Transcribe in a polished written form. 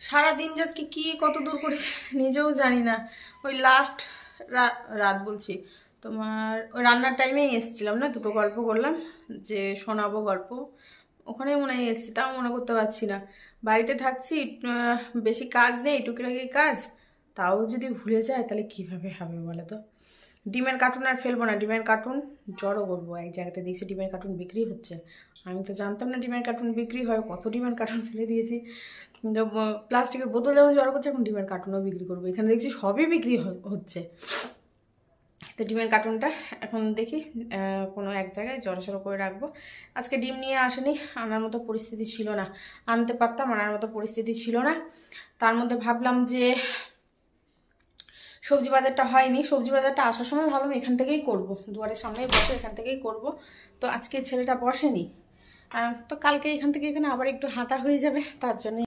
সারাদিন যে আজকে কী কত দূর করেছে নিজেও জানি না। ওই লাস্ট রাত বলছি তোমার ওই রান্নার টাইমেই এসেছিলাম না, দুটো গল্প করলাম যে শোনাবো গল্প, ওখানে মনে হয় এসেছি, তাও মনে করতে পারছি না। বাড়িতে থাকছি, বেশি কাজ নেই, টুকিটাকি কাজ, তাও যদি ভুলে যায় তাহলে কীভাবে হবে বলো তো। ডিমের কার্টুন আর ফেলবো না, ডিমের কার্টুন জড়ো করবো এক জায়গাতে, দেখছি ডিমের কার্টুন বিক্রি হচ্ছে। আমি তো জানতাম না ডিমের কার্টুন বিক্রি হয়, কত ডিমের কার্টুন ফেলে দিয়েছি। প্লাস্টিকের বোতল যেমন জড়ো করছে, এখন ডিমের কার্টুনও বিক্রি করবো। এখানে দেখছি সবই বিক্রি হচ্ছে। তো ডিমের কার্টুনটা এখন দেখি কোনো এক জায়গায় জড়োসড়ো করে রাখবো। আজকে ডিম নিয়ে আসেনি, আনার মতো পরিস্থিতি ছিল না, আনতে পারতাম, আনার মতো পরিস্থিতি ছিল না। তার মধ্যে ভাবলাম যে সবজি বাজারটা হয়নি, সবজি বাজারটা আসার সময় ভাবলাম এখান থেকেই করব, দুয়ারের সামনেই বসে এখান থেকেই করব। তো আজকে ছেলেটা বসেনি, তো কালকে এখান থেকে এখানে আবার একটু হাঁটা হয়ে যাবে, তার জন্য